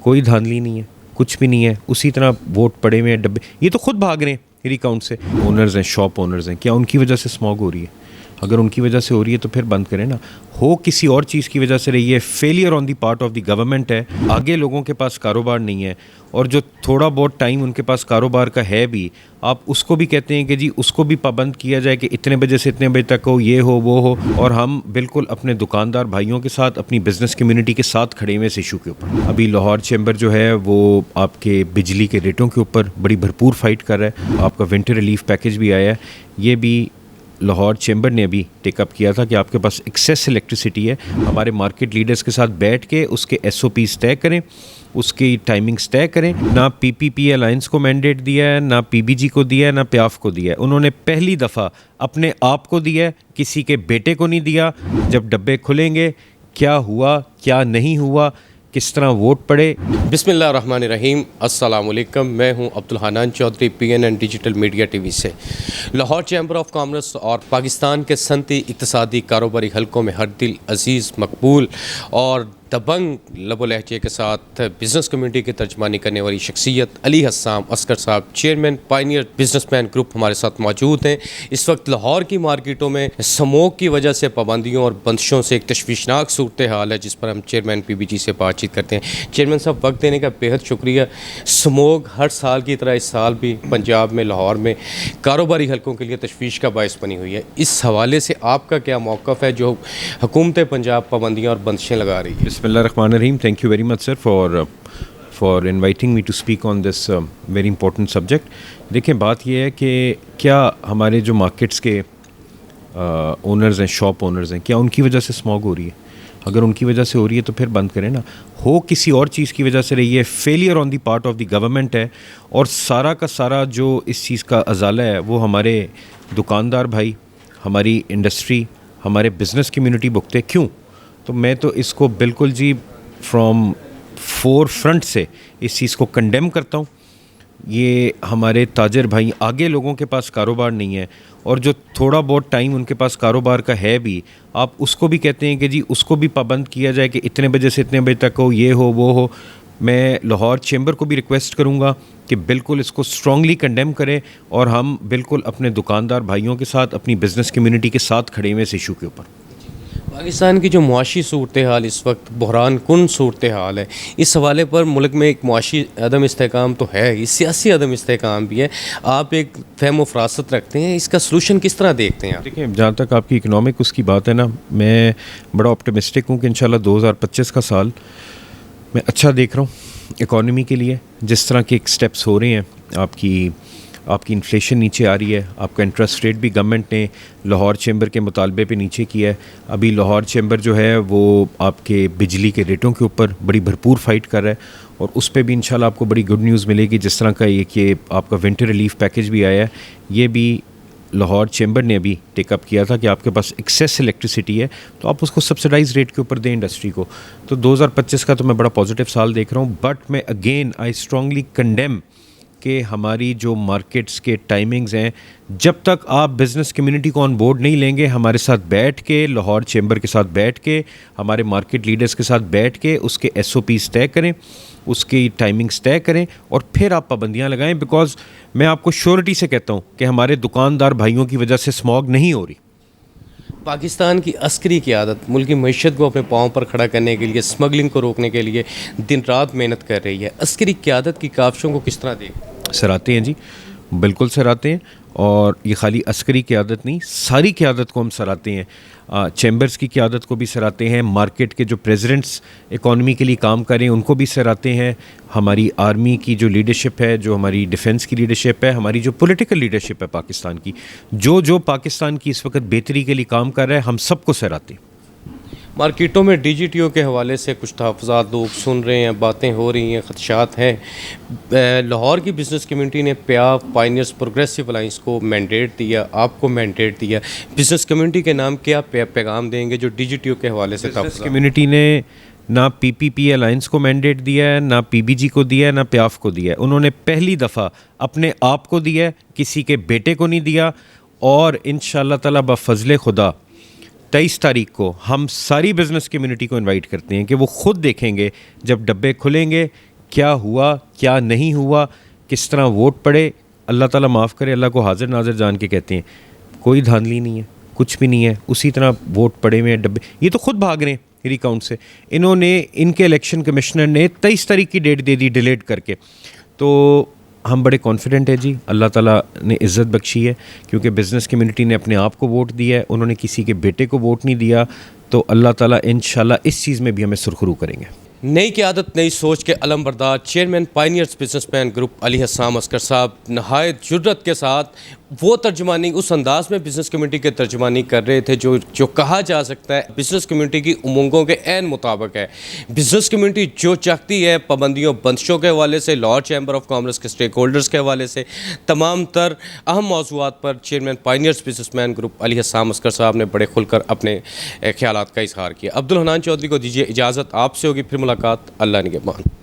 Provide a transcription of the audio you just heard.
کوئی دھاندلی نہیں ہے, کچھ بھی نہیں ہے, اسی طرح ووٹ پڑے ہوئے ہیں ڈبے. یہ تو خود بھاگ رہے ہیں ریکاؤنٹ سے. اونرز ہیں, شاپ اونرز ہیں, کیا ان کی وجہ سے اسموگ ہو رہی ہے؟ اگر ان کی وجہ سے ہو رہی ہے تو پھر بند کریں نا. ہو کسی اور چیز کی وجہ سے رہی ہے, failure on the part of the government ہے, آگے لوگوں کے پاس کاروبار نہیں ہے, اور جو تھوڑا بہت ٹائم ان کے پاس کاروبار کا ہے بھی, آپ اس کو بھی کہتے ہیں کہ جی اس کو بھی پابند کیا جائے کہ اتنے بجے سے اتنے بجے تک ہو, یہ ہو وہ ہو. اور ہم بالکل اپنے دکاندار بھائیوں کے ساتھ, اپنی بزنس کمیونٹی کے ساتھ کھڑے ہوئے اس ایشو کے اوپر. ابھی لاہور چیمبر جو ہے وہ آپ کے بجلی کے ریٹوں کے اوپر بڑی بھرپور فائٹ کر رہا ہے. آپ کا ونٹر ریلیف پیکیج بھی آیا ہے, یہ بھی لاہور چیمبر نے ابھی ٹیک اپ کیا تھا کہ آپ کے پاس ایکسیس الیکٹریسٹی ہے, ہمارے مارکیٹ لیڈرز کے ساتھ بیٹھ کے اس کے ایس او پیز طے کریں, اس کی ٹائمنگز طے کریں. نہ پی پی پی الائنس کو مینڈیٹ دیا ہے, نہ پی بی جی کو دیا ہے, نہ پیاف کو دیا ہے. انہوں نے پہلی دفعہ اپنے آپ کو دیا ہے, کسی کے بیٹے کو نہیں دیا. جب ڈبے کھلیں گے, کیا ہوا کیا نہیں ہوا, کس طرح ووٹ پڑے. بسم اللہ الرحمن الرحیم. السلام علیکم. میں ہوں Abdul Hannan Chaudhry, P N N digital media T V سے. لاہور چیمبر آف کامرس اور پاکستان کے صنعتی اقتصادی کاروباری حلقوں میں ہر دل عزیز, مقبول اور دبنگ لب و لہجے کے ساتھ بزنس کمیونٹی کی ترجمانی کرنے والی شخصیت علی حسام عسکر صاحب, chairman pioneer business man group, ہمارے ساتھ موجود ہیں. اس وقت لاہور کی مارکیٹوں میں سموگ کی وجہ سے پابندیوں اور بندشوں سے ایک تشویشناک صورتحال ہے, جس پر ہم چیئرمین پی بی جی سے بات چیت کرتے ہیں. چیئرمین صاحب, وقت دینے کا بےحد شکریہ. سموگ ہر سال کی طرح اس سال بھی پنجاب میں, لاہور میں کاروباری حلقوں کے لیے تشویش کا باعث بنی ہوئی ہے. اس حوالے سے آپ کا کیا موقف ہے جو حکومت پنجاب پابندیاں اور بندشیں لگا رہی ہے؟ بسم اللہ الرحمن الرحیم. Thank you very much sir for inviting me to speak on this very important subject. دیکھیں, بات یہ ہے کہ کیا ہمارے جو مارکیٹس کے اونرز ہیں, شاپ اونرز ہیں, کیا ان کی وجہ سے اسموگ ہو رہی ہے؟ اگر ان کی وجہ سے ہو رہی ہے تو پھر بند کریں نا. ہو کسی اور چیز کی وجہ سے رہی ہے, failure on the part of the government ہے, اور سارا کا سارا جو اس چیز کا ازالہ ہے وہ ہمارے دکاندار بھائی, ہماری انڈسٹری, ہمارے بزنس کمیونٹی بھگتے. کیوں؟ تو میں تو اس کو بالکل جی فرام فور فرنٹ سے اس چیز کو کنڈیم کرتا ہوں. یہ ہمارے تاجر بھائی, آگے لوگوں کے پاس کاروبار نہیں ہے, اور جو تھوڑا بہت ٹائم ان کے پاس کاروبار کا ہے بھی, آپ اس کو بھی کہتے ہیں کہ جی اس کو بھی پابند کیا جائے کہ اتنے بجے سے اتنے بجے تک ہو, یہ ہو وہ ہو. میں لاہور چیمبر کو بھی ریکویسٹ کروں گا کہ بالکل اس کو اسٹرانگلی کنڈیم کریں, اور ہم بالکل اپنے دکاندار بھائیوں کے ساتھ, اپنی بزنس کمیونٹی کے ساتھ کھڑے ہوئے اس ایشو کے اوپر. پاکستان کی جو معاشی صورتحال اس وقت بحران کن صورتحال ہے, اس حوالے پر ملک میں ایک معاشی عدم استحکام تو ہے ہی, سیاسی عدم استحکام بھی ہے. آپ ایک فہم و فراست رکھتے ہیں, اس کا سلوشن کس طرح دیکھتے ہیں آپ؟ دیکھیں, جہاں تک آپ کی اکنامک اس کی بات ہے نا, میں بڑا آپٹمسٹک ہوں کہ انشاءاللہ 2025 کا سال میں اچھا دیکھ رہا ہوں اکانومی کے لیے. جس طرح کے ایک سٹیپس ہو رہے ہیں, آپ کی انفلیشن نیچے آ رہی ہے, آپ کا انٹرسٹ ریٹ بھی گورنمنٹ نے لاہور چیمبر کے مطالبے پہ نیچے کیا ہے. ابھی لاہور چیمبر جو ہے وہ آپ کے بجلی کے ریٹوں کے اوپر بڑی بھرپور فائٹ کر رہا ہے, اور اس پہ بھی انشاءاللہ آپ کو بڑی گڈ نیوز ملے گی. جس طرح کا یہ آپ کا ونٹر ریلیف پیکیج بھی آیا ہے, یہ بھی لاہور چیمبر نے ابھی ٹیک اپ کیا تھا کہ آپ کے پاس ایکسیس الیکٹریسٹی ہے تو آپ اس کو سبسڈائز ریٹ کے اوپر دیں انڈسٹری کو. تو 2025 کا تو میں بڑا پازیٹیو سال دیکھ رہا ہوں. بٹ میں اگین آئی اسٹرانگلی کنڈیم کہ ہماری جو مارکیٹس کے ٹائمنگز ہیں, جب تک آپ بزنس کمیونٹی کو آن بورڈ نہیں لیں گے, ہمارے ساتھ بیٹھ کے, لاہور چیمبر کے ساتھ بیٹھ کے, ہمارے مارکیٹ لیڈرز کے ساتھ بیٹھ کے اس کے ایس او پیز طے کریں, اس کی ٹائمنگز طے کریں, اور پھر آپ پابندیاں لگائیں. بیکاز میں آپ کو شیورٹی سے کہتا ہوں کہ ہمارے دکاندار بھائیوں کی وجہ سے اسموگ نہیں ہو رہی. پاکستان کی عسکری قیادت ملکی معیشت کو اپنے پاؤں پر کھڑا کرنے کے لیے, اسمگلنگ کو روکنے کے لیے دن رات محنت کر رہی ہے. عسکری قیادت کی کاوشوں کو کس طرح دیکھ سراہتے ہیں جی, بالکل سراہتے ہیں. اور یہ خالی عسکری قیادت نہیں, ساری قیادت کو ہم سراہتے ہیں. چیمبرز کی قیادت کو بھی سراہتے ہیں, مارکیٹ کے جو پریزیڈنٹس اکانومی کے لیے کام کریں ان کو بھی سراہتے ہیں, ہماری آرمی کی جو لیڈرشپ ہے, جو ہماری ڈیفنس کی لیڈرشپ ہے, ہماری جو پولیٹیکل لیڈرشپ ہے پاکستان کی, جو پاکستان کی اس وقت بہتری کے لیے کام کر رہا ہے, ہم سب کو سراہتے ہیں. مارکیٹوں میں ڈی جی ٹی او کے حوالے سے کچھ تحفظات لوگ سن رہے ہیں, باتیں ہو رہی ہیں, خدشات ہیں. لاہور کی بزنس کمیونٹی نے پیاف پائنیئرز پروگریسو الائنس کو مینڈیٹ دیا, آپ کو مینڈیٹ دیا. بزنس کمیونٹی کے نام کیا پیغام دیں گے جو ڈی جی ٹی او کے حوالے سے بزنس کمیونٹی نے نہ پی پی پی الائنس کو مینڈیٹ دیا ہے, نہ پی بی جی کو دیا ہے, نہ پیاف کو دیا ہے. انہوں نے پہلی دفعہ اپنے آپ کو دیا ہے, کسی کے بیٹے کو نہیں دیا. اور انشاءاللہ تعالیٰ بفضل خدا 23 تاریخ کو ہم ساری بزنس کمیونٹی کو انوائٹ کرتے ہیں کہ وہ خود دیکھیں گے جب ڈبے کھلیں گے کیا ہوا کیا نہیں ہوا, کس طرح ووٹ پڑے, اللہ تعالیٰ معاف کرے, اللہ کو حاضر ناظر جان کے کہتے ہیں, کوئی دھاندلی نہیں ہے, کچھ بھی نہیں ہے, اسی طرح ووٹ پڑے ہوئے ہیں ڈبے. یہ تو خود بھاگ رہے ہیں ریکاؤنٹ سے. انہوں نے, ان کے الیکشن کمشنر نے 23 تاریخ کی ڈیٹ دے دی ڈیلیٹ کر کے. تو ہم بڑے کانفیڈنٹ ہیں جی, اللہ تعالیٰ نے عزت بخشی ہے, کیونکہ بزنس کمیونٹی نے اپنے آپ کو ووٹ دیا ہے, انہوں نے کسی کے بیٹے کو ووٹ نہیں دیا. تو اللہ تعالیٰ انشاءاللہ اس چیز میں بھی ہمیں سرخرو کریں گے. نئی قیادت نئی سوچ کے علم بردار chairman pioneers businessman group Ali Hassam Askar صاحب نہایت جرت کے ساتھ وہ ترجمانی اس انداز میں بزنس کمیونٹی کے ترجمانی کر رہے تھے جو کہا جا سکتا ہے بزنس کمیونٹی کی امنگوں کے عین مطابق ہے. بزنس کمیونٹی جو چاہتی ہے پابندیوں بندشوں کے حوالے سے, لاہور چیمبر آف کامرس کے اسٹیک ہولڈرز کے حوالے سے, تمام تر اہم موضوعات پر chairman pioneers businessman group Ali Hassam Askar صاحب نے بڑے کھل کر اپنے خیالات کا اظہار کیا. عبدالحنان چودھری کو دیجیے اجازت, آپ سے ہوگی پھر ملاقات. اللہ نگہبان.